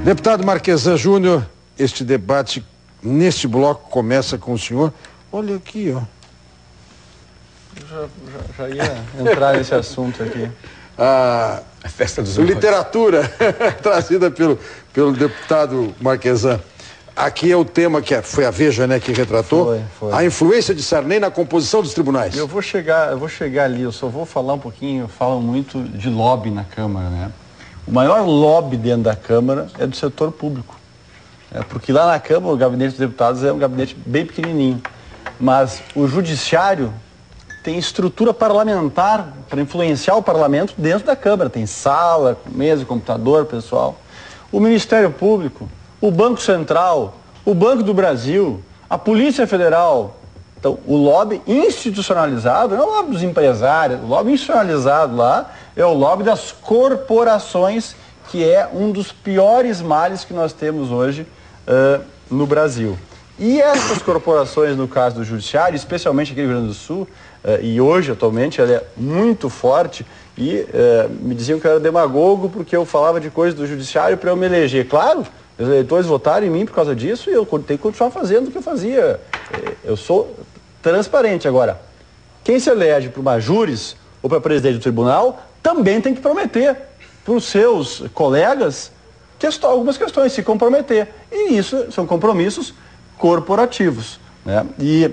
Deputado Marquesan Júnior, este debate neste bloco começa com o senhor. Olha aqui, ó. Já ia entrar nesse assunto aqui. A festa dos literatura trazida pelo deputado Marquesan. Aqui é o tema que foi a Veja, né, que retratou. Foi. A influência de Sarney na composição dos tribunais. Eu vou chegar ali, eu só vou falar um pouquinho, falam muito de lobby na Câmara, né? O maior lobby dentro da Câmara é do setor público. Porque lá na Câmara o gabinete dos deputados é um gabinete bem pequenininho. Mas o judiciário tem estrutura parlamentar para influenciar o parlamento dentro da Câmara. Tem sala, mesa, computador, pessoal. O Ministério Público, o Banco Central, o Banco do Brasil, a Polícia Federal. Então, o lobby institucionalizado não é o lobby dos empresários, o lobby institucionalizado lá é o lobby das corporações, que é um dos piores males que nós temos hoje no Brasil. E essas corporações, no caso do Judiciário, especialmente aqui no Rio Grande do Sul, e hoje, atualmente, ela é muito forte, e me diziam que eu era demagogo porque eu falava de coisas do Judiciário para eu me eleger. Claro, os eleitores votaram em mim por causa disso e eu tenho que continuar fazendo o que eu fazia. Eu sou transparente. Agora, quem se elege para uma júris ou para presidente do tribunal também tem que prometer para os seus colegas algumas questões, se comprometer. E isso são compromissos corporativos, né? E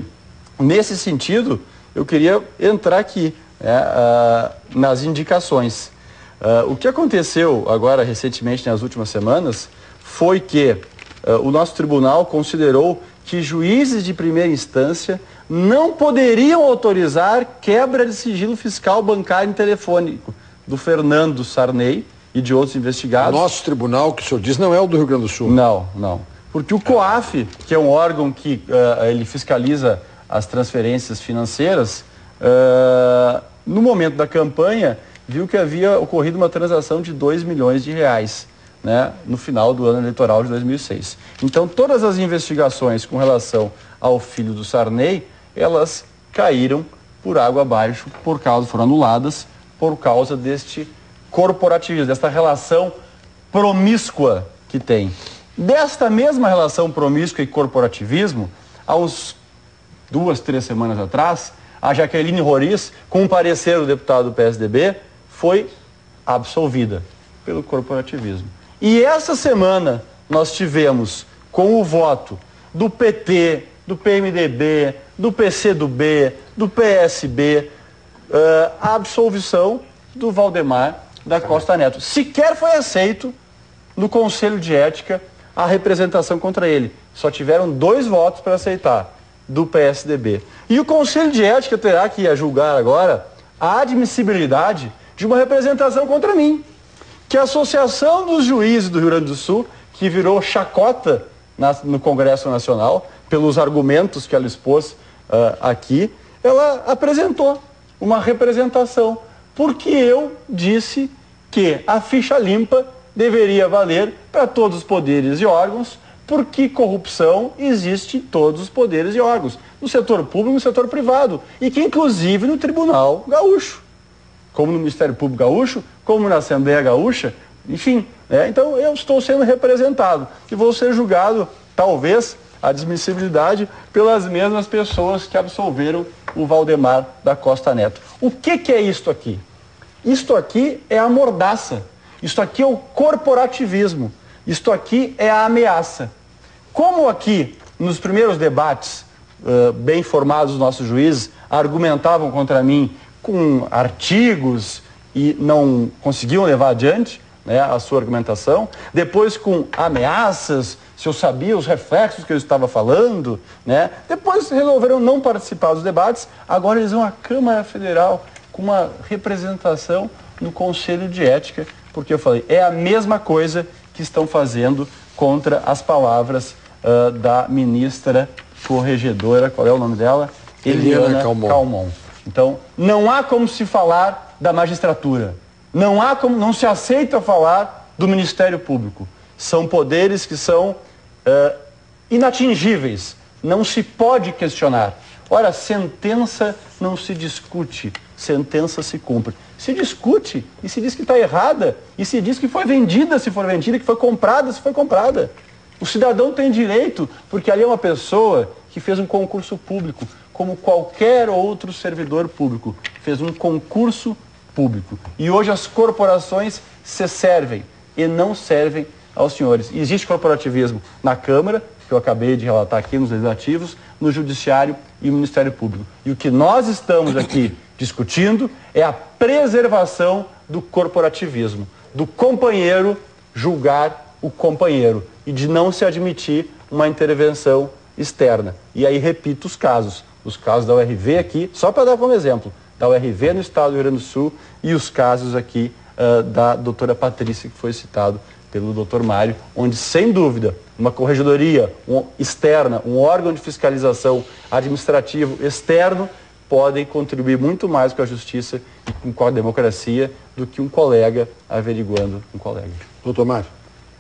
nesse sentido, eu queria entrar aqui, né, nas indicações. O que aconteceu agora recentemente, nas últimas semanas, foi que o nosso tribunal considerou que juízes de primeira instância não poderiam autorizar quebra de sigilo fiscal, bancário e telefônico do Fernando Sarney e de outros investigados. Nosso tribunal, que o senhor diz, não é o do Rio Grande do Sul. Não. Porque o COAF, que é um órgão que ele fiscaliza as transferências financeiras, no momento da campanha, viu que havia ocorrido uma transação de 2 milhões de reais, né, no final do ano eleitoral de 2006. Então, todas as investigações com relação ao filho do Sarney, elas caíram por água abaixo, foram anuladas por causa deste corporativismo, desta relação promíscua que tem. Desta mesma relação promíscua e corporativismo, há uns 2, 3 semanas atrás, a Jaqueline Roriz, com um parecer do deputado do PSDB, foi absolvida pelo corporativismo. E essa semana nós tivemos, com o voto do PT, do PMDB, do PCdoB, do PSB, a absolvição do Valdemar da Costa Neto. Sequer foi aceito no Conselho de Ética a representação contra ele. Só tiveram 2 votos para aceitar, do PSDB. E o Conselho de Ética terá que julgar agora a admissibilidade de uma representação contra mim, que a Associação dos Juízes do Rio Grande do Sul, que virou chacota no Congresso Nacional, pelos argumentos que ela expôs aqui, ela apresentou uma representação, porque eu disse que a ficha limpa deveria valer para todos os poderes e órgãos, porque corrupção existe em todos os poderes e órgãos, no setor público e no setor privado, e que inclusive no Tribunal Gaúcho, como no Ministério Público Gaúcho, como na Assembleia Gaúcha, enfim, né? Então eu estou sendo representado e vou ser julgado, talvez, a admissibilidade pelas mesmas pessoas que absolveram o Valdemar da Costa Neto. O que é isto aqui? Isto aqui é a mordaça, isto aqui é o corporativismo, isto aqui é a ameaça. Como aqui, nos primeiros debates, bem informados, os nossos juízes argumentavam contra mim com artigos e não conseguiam levar adiante, né, a sua argumentação, depois com ameaças, se eu sabia os reflexos que eu estava falando, né? Depois resolveram não participar dos debates, agora eles vão à Câmara Federal com uma representação no Conselho de Ética, porque eu falei, é a mesma coisa que estão fazendo contra as palavras da ministra corregedora, qual é o nome dela? Eliana Calmon. Então, não há como se falar da magistratura, não se aceita falar do Ministério Público. São poderes que são inatingíveis, não se pode questionar. Ora, sentença não se discute, sentença se cumpre. se discute e se diz que está errada e se diz que foi vendida se for vendida, que foi comprada se foi comprada. O cidadão tem direito, porque ali é uma pessoa que fez um concurso público, como qualquer outro servidor público, fez um concurso público. E hoje as corporações se servem e não servem aos senhores. E existe corporativismo na Câmara, que eu acabei de relatar aqui nos legislativos, no Judiciário e no Ministério Público. E o que nós estamos aqui discutindo é a preservação do corporativismo, do companheiro julgar o companheiro e de não se admitir uma intervenção externa. E aí repito os casos da URV aqui, só para dar como exemplo, da URV no estado do Rio Grande do Sul e os casos aqui da doutora Patrícia, que foi citado pelo doutor Mário, onde, sem dúvida, uma corregedoria externa, um órgão de fiscalização administrativo externo, podem contribuir muito mais com a justiça e com a democracia do que um colega averiguando um colega. Doutor Mário.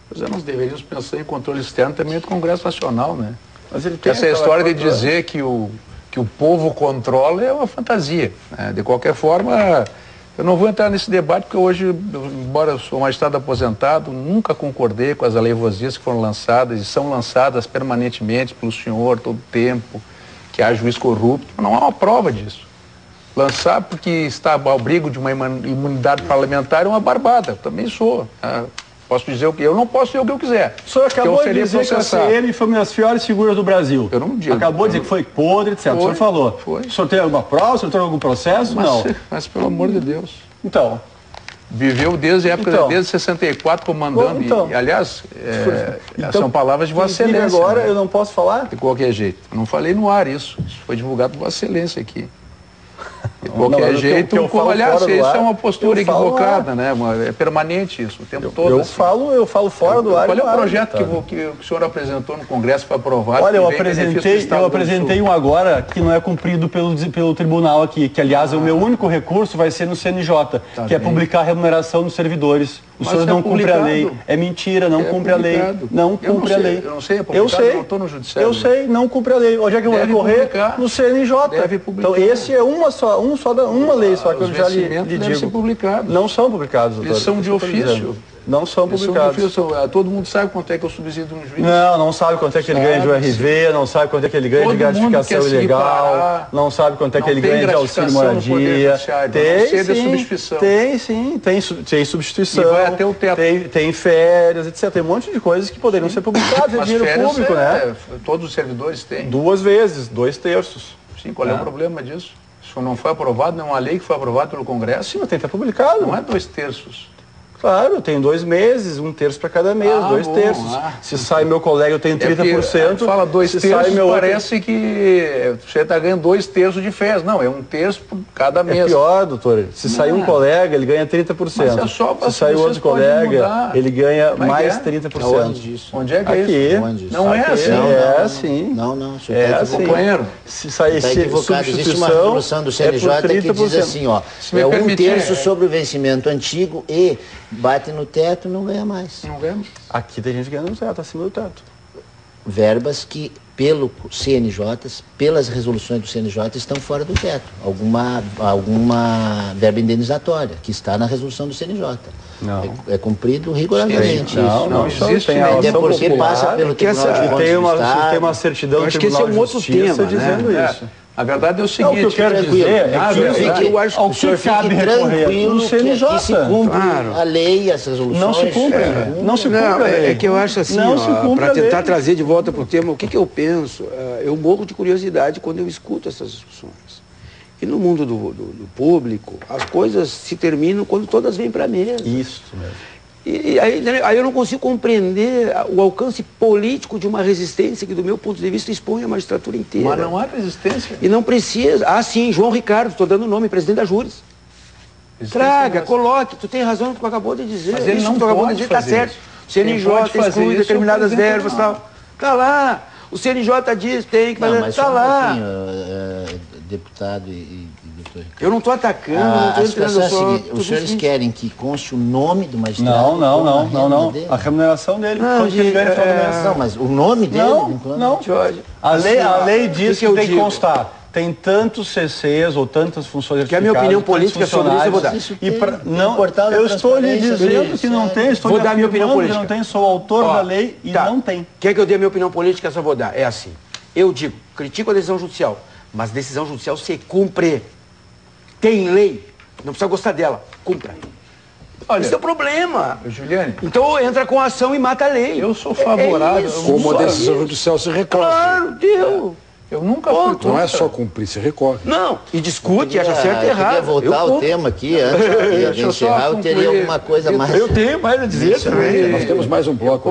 Pois é, nós deveríamos pensar em controle externo também do Congresso Nacional, né? Mas ele tem essa história de dizer que o povo controla é uma fantasia, né? De qualquer forma, eu não vou entrar nesse debate porque hoje, embora eu sou um magistrado aposentado, nunca concordei com as alevosias que foram lançadas e são lançadas permanentemente pelo senhor todo tempo, que há juiz corrupto. Não há uma prova disso. Lançar porque está ao abrigo de uma imunidade parlamentar é uma barbada. Eu também sou. Posso dizer o que eu não posso dizer o que eu quiser. O senhor acabou de dizer que a CM foi uma das piores figuras do Brasil. Eu não digo. Acabou de dizer que foi podre, etc. O senhor falou. Foi. O senhor tem alguma prova? O senhor tem algum processo? Não. Mas pelo amor de Deus. Então. Viveu desde a época, desde 64, comandando. Então. E, aliás, são palavras de Vossa Excelência. Agora, né? Eu não posso falar? De qualquer jeito. Eu não falei no ar isso. Isso foi divulgado por Vossa Excelência aqui. De qualquer jeito, aliás, isso é uma postura equivocada, né? É permanente isso, o tempo todo. Eu falo fora do ar. Qual é o projeto que o senhor apresentou no Congresso para aprovar? Olha, eu apresentei um agora que não é cumprido pelo tribunal aqui, que aliás é o meu único recurso, vai ser no CNJ, que é publicar a remuneração dos servidores. Os senhores não cumprem a lei. É mentira, não cumpre a lei. Não cumpre a lei. Eu não sei, é publicado, eu não estou no judiciário. Eu sei, não cumpre a lei. Onde é que eu vou recorrer? No CNJ. Então esse é uma lei só que eu já lhe digo. Não são publicados, doutor. Eles são de ofício. Não são publicados. Todo mundo sabe quanto é que eu subsidio um juiz. Não sabe quanto é que ele ganha de URV, não sabe quanto é que ele ganha de gratificação ilegal, não sabe quanto é que ele ganha de auxílio moradia. Tem substituição. E vai até o teto. Tem férias, etc. Tem um monte de coisas que poderiam ser publicadas. É dinheiro público, né? Todos os servidores têm. 2 vezes, 2/3. Sim, qual é o problema disso? Isso não foi aprovado, não é uma lei que foi aprovada pelo Congresso? Sim, mas tem que estar publicado. Não é 2/3. Claro, eu tenho 2 meses, 1/3 para cada mês, 2/3. Se sai meu colega, eu tenho 30%. Fala 2/3, parece que você está ganhando 2/3 de férias. Não, é 1/3 por cada mês. É pior, doutor. Se sair um colega, ele ganha 30%. Mas é só se sair outro colega, ele ganha mais 30%. Onde é que é isso? Não é assim. É assim. Não. É assim. Companheiro. Se sair equivocado. Existe uma resolução do CNJ que diz assim, ó, é 1/3 sobre o vencimento antigo e bate no teto, não ganha mais. Não ganha? Aqui tem gente ganhando no teto, acima do teto. Verbas que, pelo CNJ, pelas resoluções do CNJ, estão fora do teto. Alguma verba indenizatória, que está na resolução do CNJ. Não. É cumprido rigorosamente. Não existe. Até porque passa pelo Tribunal de Contas do Estado. Tem uma certidão do Tribunal de Justiça dizendo isso. A verdade é o seguinte, o que eu quero dizer é que eu acho que o senhor fique tranquilo que se cumpre a lei, as resoluções. Não se cumpre. Não se cumpre a lei. É que eu acho assim, para tentar trazer de volta para o tema, o que eu penso, eu morro de curiosidade quando eu escuto essas discussões. E no mundo do público, as coisas se terminam quando todas vêm para a mesa. Isso mesmo. E aí eu não consigo compreender o alcance político de uma resistência que, do meu ponto de vista, expõe a magistratura inteira. Mas não há resistência. E não precisa. Ah, sim, João Ricardo, estou dando o nome, presidente da Júris. Traga, coloque, tu tem razão no que tu acabou de dizer. Mas ele não pode fazer está certo. O CNJ exclui determinadas verbas e tal. Está lá. O CNJ diz, tem que fazer. Está lá. Deputado e doutor Ricardo. Eu não estou atacando, não estou entrando. É a seguinte, os senhores querem que conste o nome do magistrado? Não. A remuneração dele. Não, mas o nome dele? Não. A lei diz que tem que constar tem tantos CCs ou tantas funções que a minha opinião política sobre isso eu vou dar. Eu estou lhe dizendo que não tem, vou dar a minha opinião política. Não tem, sou autor da lei e não tem. Quer que eu dê a minha opinião política? Só vou dar. É assim. Eu digo, critico a decisão judicial, mas decisão judicial se cumpre. Tem lei. Não precisa gostar dela. Cumpra. Olha, esse é o problema. Juliane. Então entra com ação e mata a lei. Eu sou favorável. Como a decisão judicial se recorre. Claro, Deus. Eu nunca fui contra. Não é só cumprir, se recorre. Não, e discute, acha certo e errado. Eu queria voltar ao tema aqui, antes de encerrar, eu teria alguma coisa mais... Eu tenho mais a dizer também. Nós temos mais um bloco.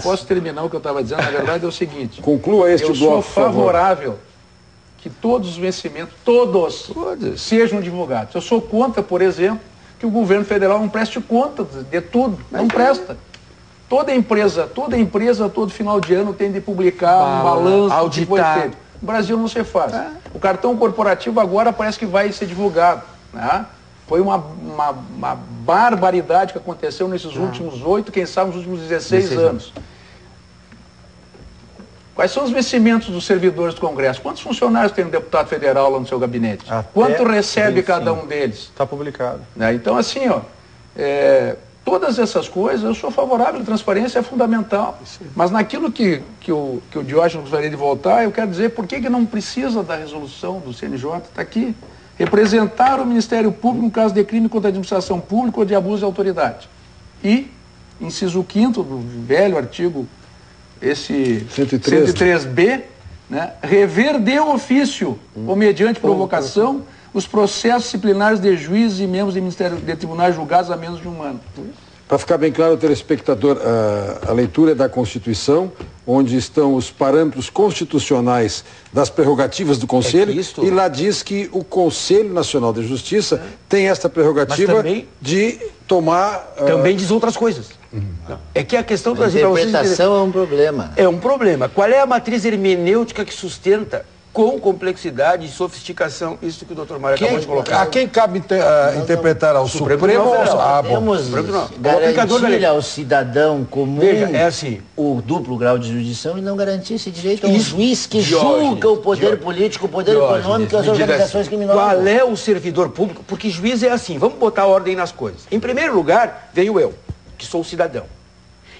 Posso terminar o que eu estava dizendo? Na verdade é o seguinte. Conclua este bloco, Eu sou favorável que todos os vencimentos, todos, sejam divulgados. Eu sou contra, por exemplo, que o governo federal não preste conta de tudo. Não presta. Toda empresa, todo final de ano tem de publicar um balanço, auditar. No Brasil não se faz. O cartão corporativo agora parece que vai ser divulgado. Né? Foi uma barbaridade que aconteceu nesses últimos 8, quem sabe nos últimos 16 anos. Quais são os vencimentos dos servidores do Congresso? Quantos funcionários tem um deputado federal lá no seu gabinete? Quanto recebe cada um deles? Está publicado. Né? Então, assim, todas essas coisas, eu sou favorável à transparência, é fundamental. Mas naquilo que o Diógenes gostaria de voltar, eu quero dizer por que não precisa da resolução do CNJ, está aqui. Representar o Ministério Público no caso de crime contra a administração pública ou de abuso de autoridade. E, inciso 5º do velho artigo, esse 103B, né, rever de ofício, ou mediante provocação, os processos disciplinares de juízes e membros de tribunais julgados há menos de um ano. Para ficar bem claro, telespectador, a leitura da Constituição, onde estão os parâmetros constitucionais das prerrogativas do Conselho, e lá diz que o Conselho Nacional de Justiça tem esta prerrogativa também, de tomar... Também diz outras coisas. É que a questão... A interpretação é um problema. É um problema. Qual é a matriz hermenêutica que sustenta com complexidade e sofisticação isso que o doutor Mário acabou de colocar? A quem cabe interpretar ao Supremo ou ao Temos garantir ao cidadão comum o duplo grau de jurisdição e não garantir esse direito a um juiz que julga o poder político, o poder econômico e as organizações criminosas. Qual é o servidor público? Porque juiz é assim, vamos botar ordem nas coisas. Em primeiro lugar, veio eu, que sou o cidadão.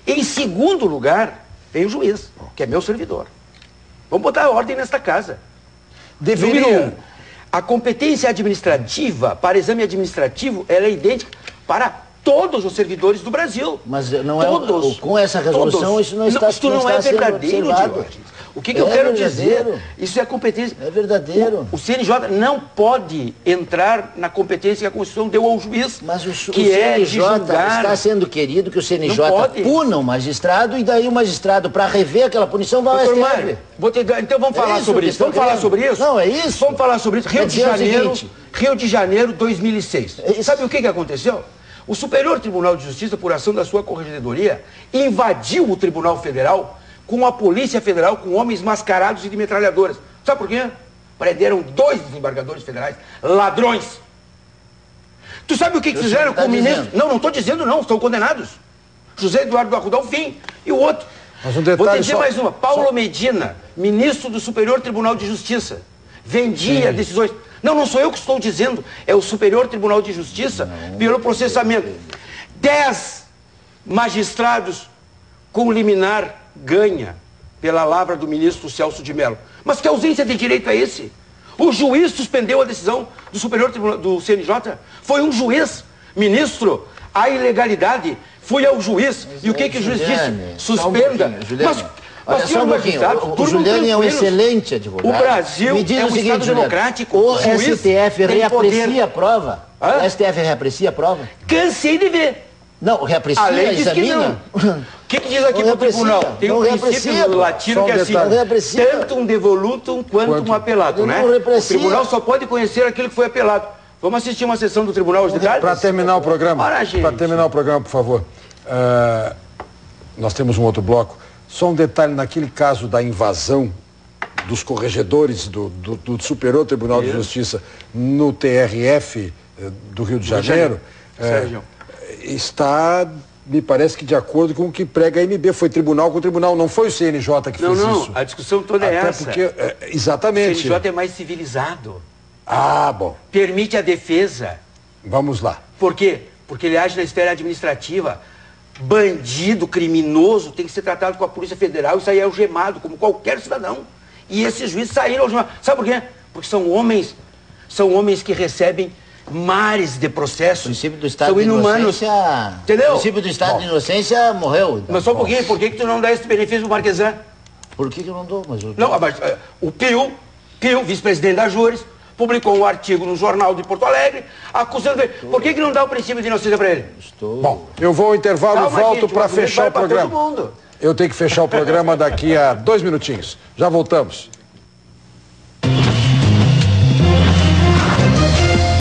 Em segundo lugar, veio o juiz, que é meu servidor. Vamos botar ordem nesta casa. Número 1, a competência administrativa para exame administrativo, ela é idêntica para todos os servidores do Brasil. Mas não todos, com essa resolução isso não está sendo observado. Isso não é verdadeiro, O que eu quero dizer? Isso é competência. É verdadeiro. O CNJ não pode entrar na competência que a Constituição deu ao juiz. Mas o CNJ está sendo querido que o CNJ puna o magistrado e daí o magistrado, para rever aquela punição, vai ao STF. Então vamos falar sobre isso. Vamos falar sobre isso? Não, é isso. Vamos falar sobre isso. Rio de Janeiro, 2006. Sabe o que aconteceu? O Superior Tribunal de Justiça, por ação da sua corregedoria, invadiu o Tribunal Federal com a Polícia Federal, com homens mascarados e de metralhadoras. Sabe por quê? Prenderam 2 desembargadores federais, ladrões. Tu sabe o que fizeram com o ministro? Não estou dizendo não, estão condenados. José Eduardo Arrudalfim e o outro. Mas um detalhe, vou te dizer mais uma. Paulo Medina, ministro do Superior Tribunal de Justiça, vendia decisões. Não sou eu que estou dizendo, é o Superior Tribunal de Justiça pelo processamento. 10 magistrados com liminar ganha pela lavra do ministro Celso de Mello. Mas que ausência de direito é esse? O juiz suspendeu a decisão do Superior Tribunal do CNJ. Foi um juiz, ministro, a ilegalidade. Fui ao juiz. E o que o juiz disse? Suspenda. Olha, só um pouquinho. O Juliane é um excelente advogado. O Brasil é um Estado democrático. O STF reaprecia a prova. O STF reaprecia a prova. Cansei de ver. Não, reaprecia, a lei diz examina. O que diz aqui pro tribunal? Tem um princípio latino que é assim, tantum devolutum quantum apelatum, né? O tribunal só pode conhecer aquilo que foi apelado. Vamos assistir uma sessão do tribunal hoje de tarde? Para terminar o programa, por favor, nós temos um outro bloco. Só um detalhe, naquele caso da invasão dos corregedores do Superior Tribunal de Justiça no TRF do Rio de Janeiro, está me parece que de acordo com o que prega a MB, foi tribunal com tribunal, não foi o CNJ que fez isso. Não, a discussão toda é essa. Porque, exatamente. O CNJ é mais civilizado. Ah, bom. Permite a defesa. Vamos lá. Por quê? Porque ele age na esfera administrativa. Bandido, criminoso, tem que ser tratado com a Polícia Federal e sair algemado, como qualquer cidadão. E esses juízes saíram algemados. Sabe por quê? Porque são homens que recebem mares de processos. O princípio do estado de inocência... Entendeu? O princípio do estado de inocência morreu. Então. Mas só um pouquinho, por que tu não dá esse benefício pro Marquesan? Por que eu não dou? Mas Não, mas o Pio, vice-presidente da Júris, publicou um artigo no Jornal de Porto Alegre, acusando ele. Por que não dá o princípio de inocência para ele? Bom, eu vou ao intervalo e volto para fechar o programa. Eu tenho que fechar o programa daqui a 2 minutinhos. Já voltamos.